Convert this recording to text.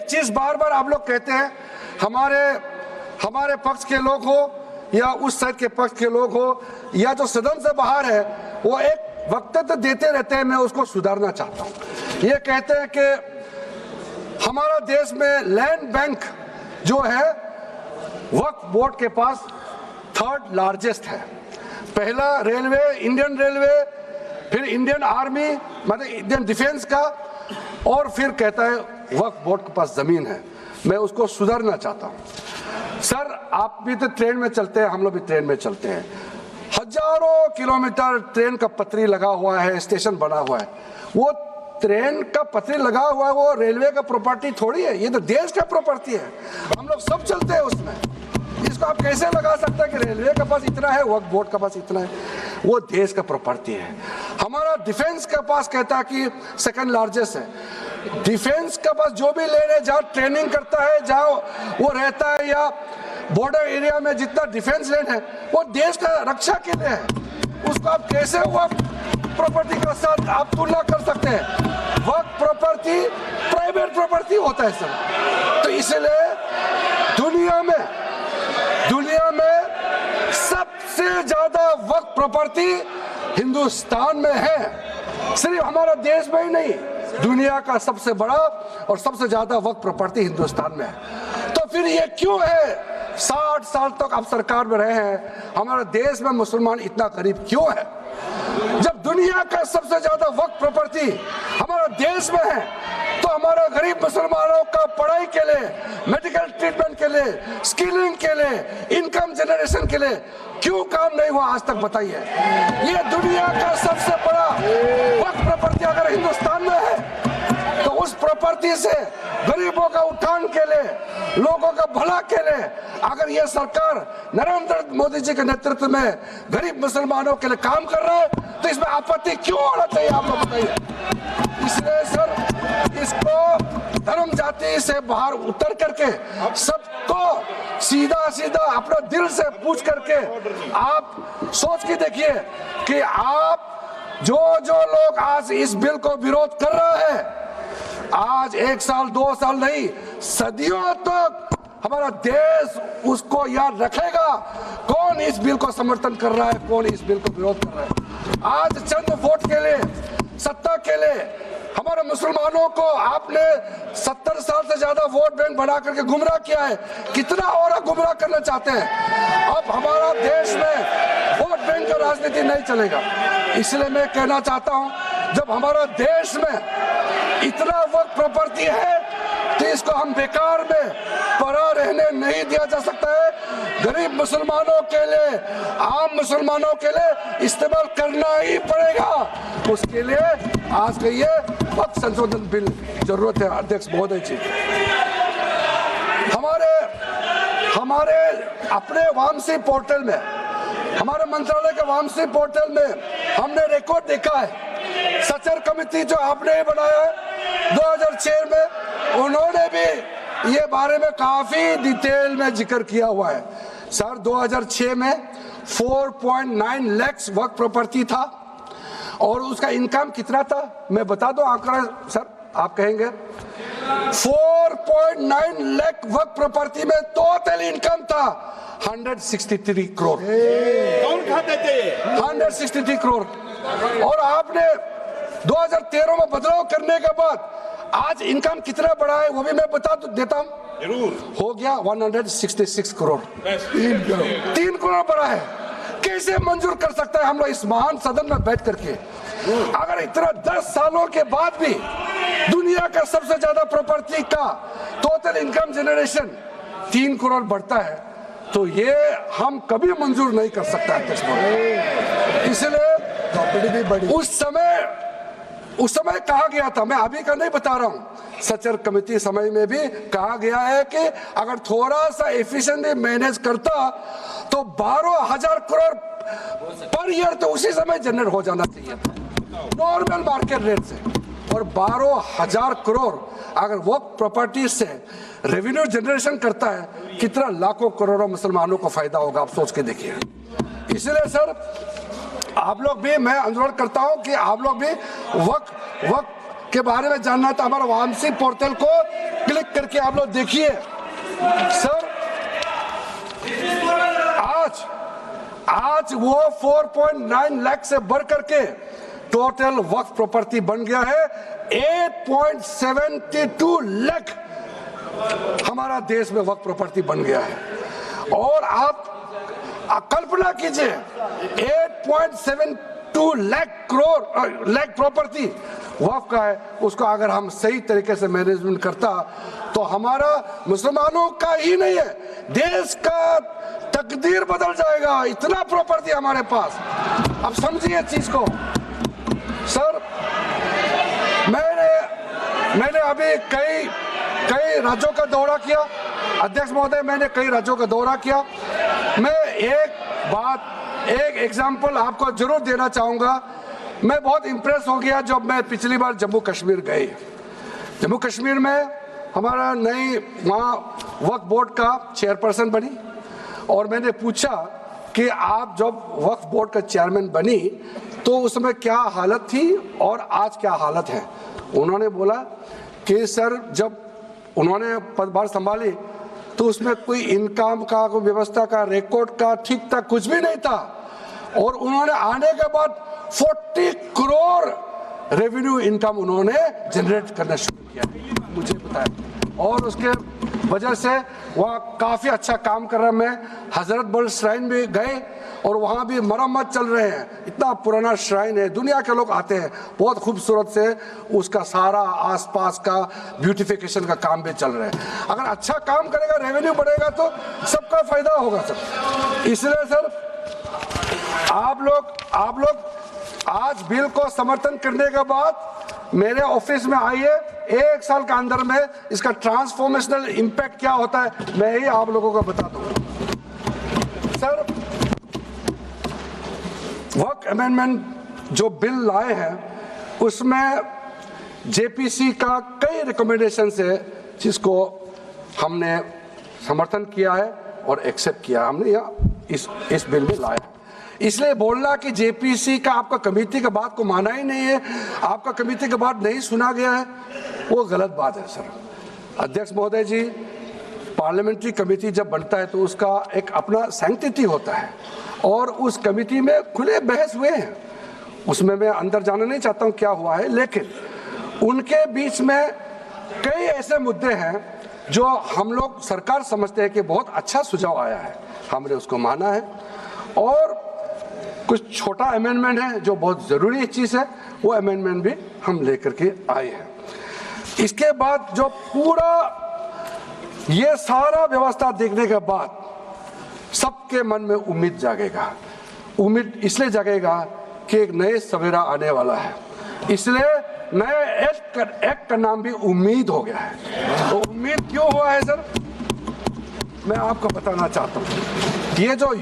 एक चीज बार बार आप लोग कहते हैं, हमारे पक्ष के लोग हो या उस साइड के पक्ष के लोग हो या जो सदन से बाहर है, वो एक वक्तव्य देते रहते हैं। मैं उसको सुधारना चाहता हूं। ये कहते हैं कि हमारा देश में लैंड बैंक जो है वक्फ बोर्ड के पास 3rd लार्जेस्ट है। पहला रेलवे, इंडियन रेलवे, फिर इंडियन आर्मी मतलब इंडियन डिफेंस का, और फिर कहता है वक्फ बोर्ड के पास जमीन है। मैं उसको सुधारना चाहता हूं। सर, आप भी तो ट्रेन में चलते हैं, हम लोग भी ट्रेन में चलते हैं। हजारों किलोमीटर ट्रेन का पटरी लगा हुआ है, स्टेशन बना हुआ है। वो ट्रेन का पटरी लगा हुआ है, वो रेलवे का प्रॉपर्टी थोड़ी है, ये तो देश का प्रॉपर्टी है। हम लोग सब चलते हैं उसमें। इसको आप कैसे लगा सकते हैं कि रेलवे के पास इतना है, वक्फ बोर्ड के पास इतना है? वो देश का प्रॉपर्टी है। हमारा डिफेंस के पास कहता है कि 2nd लार्जेस्ट है। डिफेंस के पास जो भी ले रहे, जहाँ ट्रेनिंग करता है, जहाँ वो रहता है, या बॉर्डर एरिया में जितना डिफेंस लैंड है, वो देश का रक्षा के लिए है। उसको आप कैसे वक्फ प्रॉपर्टी के साथ आप तुलना कर सकते हैं? वक्फ प्रॉपर्टी प्राइवेट प्रॉपर्टी होता है सर। तो इसलिए दुनिया में सबसे ज्यादा वक्फ प्रॉपर्टी हिंदुस्तान में है। सिर्फ हमारा देश में ही नहीं, दुनिया का सबसे बड़ा और सबसे ज्यादा वक्फ प्रॉपर्टी हिंदुस्तान में है। तो फिर ये क्यों है 60 साल तक आप सरकार में रहे हैं, हमारा देश में मुसलमान इतना गरीब क्यों है? जब दुनिया का सबसे ज्यादा वक्फ प्रॉपर्टी हमारा देश में है, तो हमारा गरीब मुसलमानों का पढ़ाई के लिए, मेडिकल ट्रीटमेंट के लिए, स्किलिंग के लिए, इनकम जनरेशन के लिए क्यों काम नहीं हुआ आज तक? बताइए। ये दुनिया का सबसे बड़ा वक्फ प्रॉपर्टी अगर हिंदुस्तान में है, तो उस प्रॉपर्टी से गरीबों का उत्थान के लिए, लोगों का भला के लिए अगर ये सरकार नरेंद्र मोदी जी के नेतृत्व में गरीब मुसलमानों के लिए काम कर रहा है, तो इसमें आपत्ति क्यों होना चाहिए? आप लोग बताइए। इसलिए सर, इसको धर्म जाति से बाहर उतर करके सबको सीधा सीधा अपना दिल से पूछ करके आप सोच के देखिए कि आप जो लोग आज इस बिल को विरोध कर रहे हैं, आज 1 साल 2 साल नहीं, सदियों तक हमारा देश उसको याद रखेगा कौन इस बिल को समर्थन कर रहा है, कौन इस बिल को विरोध कर रहा है। आज चंद वोट के लिए, सत्ता के लिए हमारे मुसलमानों को आपने 70 साल से ज्यादा वोट बैंक बना करके गुमराह किया है। कितना और गुमराह करना चाहते हैं? अब हमारा देश में वोट बैंक का राजनीति नहीं चलेगा। इसलिए मैं कहना चाहता हूं, जब हमारा देश में इतना वक्फ प्रॉपर्टी है, तो इसको हम बेकार में पड़ा रहने नहीं दिया जा सकता है। गरीब मुसलमानों के लिए, आम मुसलमानों के लिए इस्तेमाल करना ही पड़ेगा। उसके लिए आज का ये वक्फ संशोधन बिल जरूरत है। अध्यक्ष महोदय जी, हमारे अपने वामसी पोर्टल में, हमारे मंत्रालय के वामसी पोर्टल में हमने रिकॉर्ड देखा है। सचर कमेटी जो आपने बनाया है 2006 में, उन्होंने भी ये बारे में काफी डिटेल में जिक्र किया हुआ है। सर, 2006 में 4.9 लाख वक्फ प्रॉपर्टी था और उसका इनकम कितना था? मैं बता दूं आंकड़ा सर, आप कहेंगे 4.9 लाख वक्फ प्रॉपर्टी में टोटल इनकम था 163 करोड़। कौन खाते थे? 163 करोड़। और आपने 2013 में बदलाव करने के बाद आज इनकम कितना बढ़ा है वो भी मैं बता देता हूं। जरूर। हो गया 166 करोड़। 3 करोड़ बढ़ा है। कैसे मंजूर कर सकता है हम लोग इस महान सदन में बैठ करके? अगर इतना 10 सालों के बाद भी दुनिया का सबसे ज्यादा प्रॉपर्टी का टोटल इनकम जनरेशन 3 करोड़ बढ़ता है, तो ये हम कभी मंजूर नहीं कर सकता है। इसलिए उस समय कहा गया था, मैं अभी का नहीं बता रहा हूं, सचर कमेटी समय में भी कहा गया है कि अगर थोड़ा सा एफिशिएंटली मैनेज करता तो 12,000 करोड़ पर ईयर तो उसी समय जनरेट हो जाना चाहिए नॉर्मल मार्केट रेट से। और 12,000 करोड़ अगर वो प्रॉपर्टी से रेवेन्यू जनरेशन करता है, कितना लाखों करोड़ों मुसलमानों को फायदा होगा, आप सोच के देखिए। इसलिए सर, आप लोग भी, मैं अनुरोध करता हूं कि आप लोग भी वक्फ के बारे में जानना है तो हमारा वामसी पोर्टल को क्लिक करके आप लोग देखिए। सर आज वो 4.9 लाख से बढ़ करके टोटल वक्फ प्रॉपर्टी बन गया है 8.72 लाख हमारा देश में वक्फ प्रॉपर्टी बन गया है। और आप कल्पना कीजिए 8.72 लाख प्रॉपर्टी वक्फ का है, उसको अगर हम सही तरीके से मैनेजमेंट करता तो हमारा मुसलमानों का ही नहीं है देश का तकदीर बदल जाएगा। इतना प्रॉपर्टी हमारे पास, अब समझिए चीज को। सर मैंने अभी कई राज्यों का दौरा किया, अध्यक्ष महोदय, मैंने कई राज्यों का दौरा किया। मैं एक एग्जांपल आपको जरूर देना चाहूंगा। मैं बहुत इंप्रेस हो गया जब मैं पिछली बार जम्मू कश्मीर गई। जम्मू कश्मीर में हमारा नई वहाँ वक्फ बोर्ड का चेयरपर्सन बनी और मैंने पूछा कि आप जब वक्फ बोर्ड का चेयरमैन बनी तो उसमें क्या हालत थी और आज क्या हालत है। उन्होंने बोला कि सर जब उन्होंने पदभार संभाली तो उसमें कोई इनकम का, कोई व्यवस्था का, रिकॉर्ड का ठीक ठाक कुछ भी नहीं था। और उन्होंने आने के बाद 40 करोड़ रेवेन्यू इनकम उन्होंने जनरेट करना शुरू किया, मुझे बताया। और उसके वजह से वहाँ काफ़ी अच्छा काम कर रहा। मैं हजरत बल श्राइन भी गए और वहाँ भी मरम्मत चल रहे हैं। इतना पुराना श्राइन है, दुनिया के लोग आते हैं, बहुत खूबसूरत से उसका सारा आसपास का ब्यूटिफिकेशन का काम भी चल रहा है। अगर अच्छा काम करेगा, रेवेन्यू बढ़ेगा तो सबका फायदा होगा सर। इसलिए सर आप लोग आज बिल को समर्थन करने के बाद मेरे ऑफिस में आइए, 1 साल के अंदर में इसका ट्रांसफॉर्मेशनल इम्पैक्ट क्या होता है मैं ही आप लोगों को बता दूंगा। सर वक्फ अमेंडमेंट जो बिल लाए हैं उसमें जेपीसी का कई रिकमेंडेशन है जिसको हमने समर्थन किया है और एक्सेप्ट किया हमने यहाँ इस बिल में लाया। इसलिए बोलना कि जेपीसी का आपका कमेटी का बात को माना ही नहीं है, आपका कमेटी का बात नहीं सुना गया है, वो गलत बात है सर। अध्यक्ष महोदय जी, पार्लियामेंट्री कमेटी जब बनता है तो उसका एक अपना सैंक्टिटी होता है और उस कमेटी में खुले बहस हुए हैं। उसमें मैं अंदर जाना नहीं चाहता हूँ क्या हुआ है, लेकिन उनके बीच में कई ऐसे मुद्दे हैं जो हम लोग सरकार समझते हैं कि बहुत अच्छा सुझाव आया है, हमने उसको माना है। और कुछ छोटा अमेंडमेंट है जो बहुत ज़रूरी चीज़ है, वो अमेंडमेंट भी हम लेकर के आए हैं। इसके बाद जो पूरा ये सारा व्यवस्था देखने के बाद सबके मन में उम्मीद जागेगा। उम्मीद इसलिए जागेगा कि एक नए सवेरा आने वाला है, इसलिए नए एक्ट का नाम भी उम्मीद हो गया है। तो उम्मीद क्यों हुआ है सर, मैं आपको बताना चाहता हूँ। ये जो